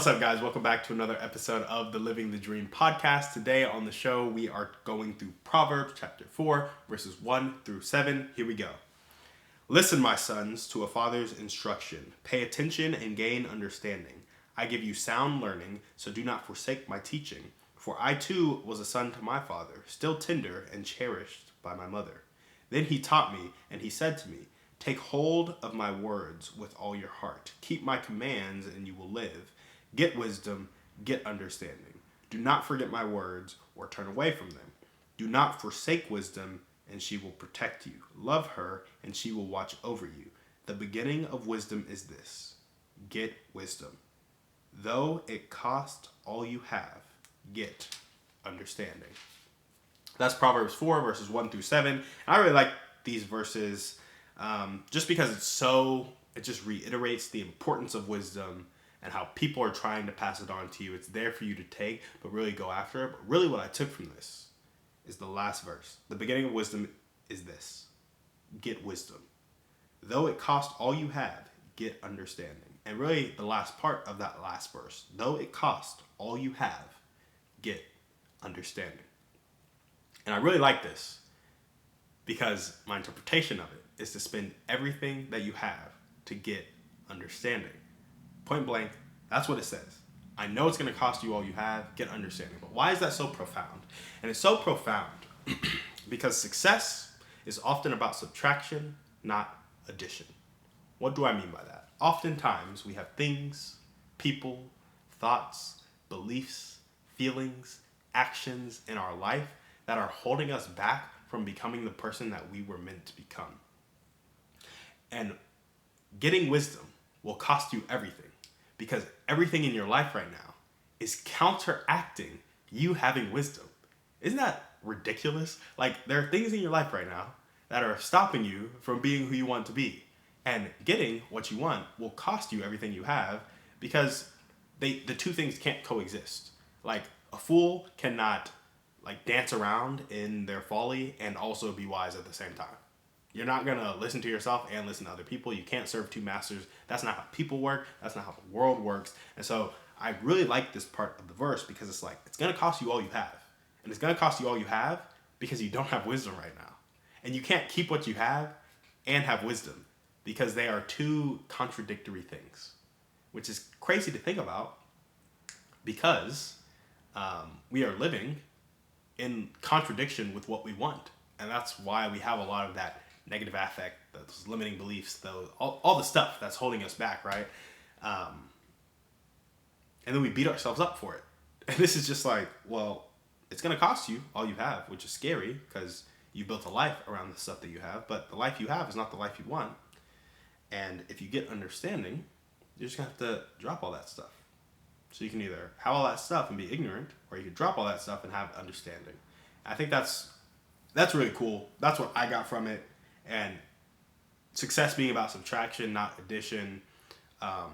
What's up, guys? Welcome back to another episode of the Living the Dream podcast. Today on the show, we are going through Proverbs chapter 4, verses 1 through 7. Here we go. Listen, my sons, to a father's instruction. Pay attention and gain understanding. I give you sound learning, so do not forsake my teaching. For I too was a son to my father, still tender and cherished by my mother. Then he taught me, and he said to me, take hold of my words with all your heart. Keep my commands, and you will live. Get wisdom, get understanding. Do not forget my words or turn away from them. Do not forsake wisdom, and she will protect you. Love her, and she will watch over you. The beginning of wisdom is this: get wisdom. Though it cost all you have, get understanding. That's Proverbs 4, verses 1 through 7. And I really like these verses just because it just reiterates the importance of wisdom and how people are trying to pass it on to you. It's there for you to take, but really go after it. But really what I took from this is the last verse. The beginning of wisdom is this: get wisdom. Though it cost all you have, get understanding. And really the last part of that last verse: though it cost all you have, get understanding. And I really like this because my interpretation of it is to spend everything that you have to get understanding. Point blank, that's what it says. I know it's going to cost you all you have, get understanding. But why is that so profound? And it's so profound because success is often about subtraction, not addition. What do I mean by that? Oftentimes we have things, people, thoughts, beliefs, feelings, actions in our life that are holding us back from becoming the person that we were meant to become. And getting wisdom will cost you everything, because everything in your life right now is counteracting you having wisdom. Isn't that ridiculous? Like, there are things in your life right now that are stopping you from being who you want to be. And getting what you want will cost you everything you have, because the two things can't coexist. Like, a fool cannot dance around in their folly and also be wise at the same time. You're not going to listen to yourself and listen to other people. You can't serve two masters. That's not how people work. That's not how the world works. And so I really like this part of the verse because it's like, it's going to cost you all you have. And it's going to cost you all you have because you don't have wisdom right now. And you can't keep what you have and have wisdom, because they are two contradictory things, which is crazy to think about, because we are living in contradiction with what we want. And that's why we have a lot of that negative affect, those limiting beliefs, all the stuff that's holding us back, right? And then we beat ourselves up for it. And this is just like, well, it's going to cost you all you have, which is scary because you built a life around the stuff that you have, but the life you have is not the life you want. And if you get understanding, you're just going to have to drop all that stuff. So you can either have all that stuff and be ignorant, or you can drop all that stuff and have understanding. I think that's really cool. That's what I got from it. And success being about subtraction, not addition. Kind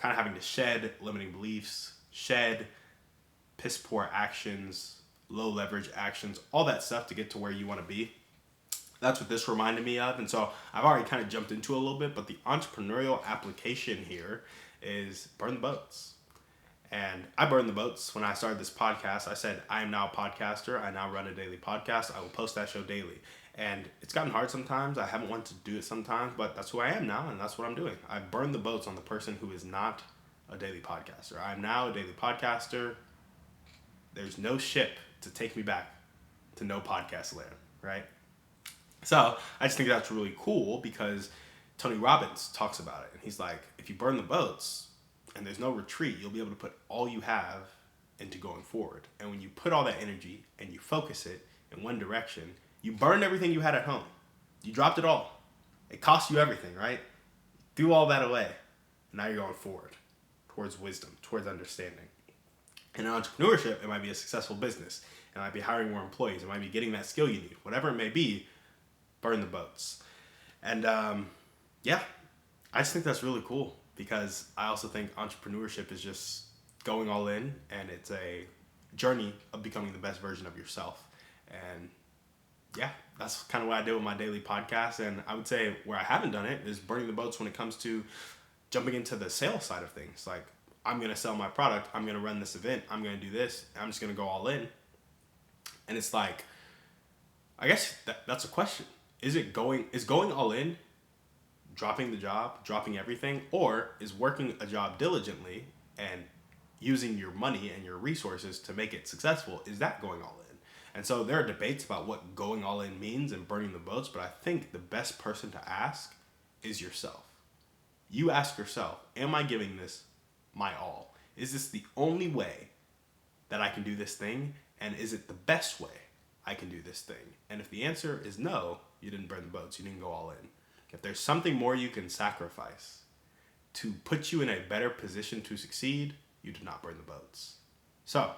of having to shed limiting beliefs, shed piss poor actions, low leverage actions, all that stuff to get to where you want to be. That's what this reminded me of. And so I've already kind of jumped into it a little bit, but the entrepreneurial application here is burn the boats. And I burned the boats when I started this podcast. I said, I am now a podcaster. I now run a daily podcast. I will post that show daily. And it's gotten hard sometimes. I haven't wanted to do it sometimes, but that's who I am now, and that's what I'm doing. I burned the boats on the person who is not a daily podcaster. I'm now a daily podcaster. There's no ship to take me back to no podcast land, right? So I just think that's really cool because Tony Robbins talks about it. And he's like, if you burn the boats and there's no retreat, you'll be able to put all you have into going forward. And when you put all that energy and you focus it in one direction, you burned everything you had at home. You dropped it all. It cost you everything, right? Threw all that away. Now you're going forward towards wisdom, towards understanding. In entrepreneurship, it might be a successful business. It might be hiring more employees. It might be getting that skill you need. Whatever it may be, burn the boats. And yeah, I just think that's really cool, because I also think entrepreneurship is just going all in, and it's a journey of becoming the best version of yourself. And yeah, that's kind of what I do with my daily podcast. And I would say where I haven't done it is burning the boats when it comes to jumping into the sales side of things. Like, I'm going to sell my product. I'm going to run this event. I'm going to do this. I'm just going to go all in. And it's like, I guess that's a question. Is going all in, dropping the job, dropping everything, or is working a job diligently and using your money and your resources to make it successful, is that going all in? And so there are debates about what going all in means and burning the boats, but I think the best person to ask is yourself. You ask yourself, am I giving this my all? Is this the only way that I can do this thing? And is it the best way I can do this thing? And if the answer is no, you didn't burn the boats, you didn't go all in. If there's something more you can sacrifice to put you in a better position to succeed, you did not burn the boats. So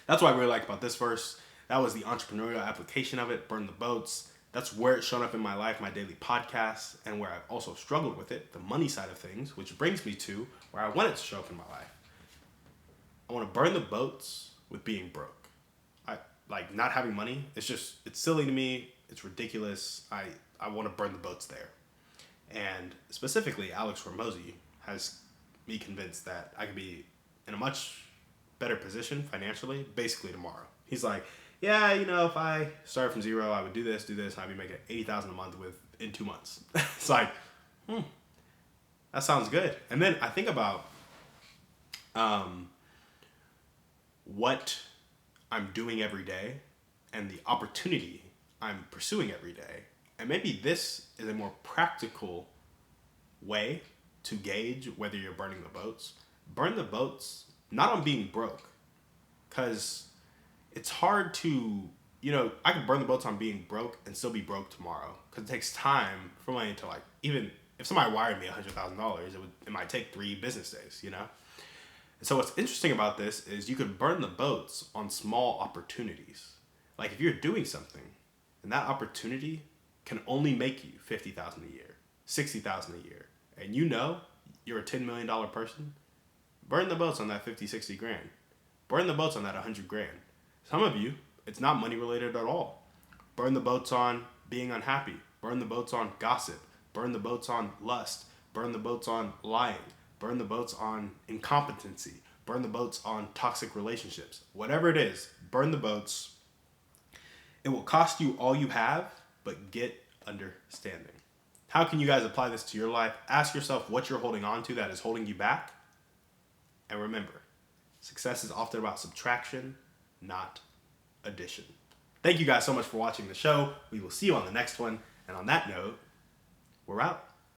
that's what I really like about this verse. That was the entrepreneurial application of it, burn the boats. That's where it's shown up in my life, my daily podcasts, and where I've also struggled with it, the money side of things, which brings me to where I want it to show up in my life. I want to burn the boats with being broke. Like not having money, it's silly to me. It's ridiculous. I want to burn the boats there. And specifically, Alex Hormozi has me convinced that I could be in a much better position financially, basically tomorrow. He's like, yeah, if I started from zero, I would do this, and I'd be making $80,000 a month in 2 months. It's like, that sounds good. And then I think about what I'm doing every day and the opportunity I'm pursuing every day. And maybe this is a more practical way to gauge whether you're burning the boats. Burn the boats not on being broke, because it's hard to, I can burn the boats on being broke and still be broke tomorrow, because it takes time for money to, like, even if somebody wired me $100,000, it might take 3 business days, And so what's interesting about this is you could burn the boats on small opportunities. Like if you're doing something and that opportunity can only make you $50,000 a year, $60,000 a year, and you're a $10 million person, burn the boats on that 50, 60 grand. Burn the boats on that 100 grand. Some of you, it's not money related at all. Burn the boats on being unhappy. Burn the boats on gossip. Burn the boats on lust. Burn the boats on lying. Burn the boats on incompetency. Burn the boats on toxic relationships. Whatever it is, burn the boats. It will cost you all you have, but get understanding. How can you guys apply this to your life? Ask yourself what you're holding on to that is holding you back. And remember, success is often about subtraction, not addition. Thank you guys so much for watching the show. We will see you on the next one. And on that note, we're out.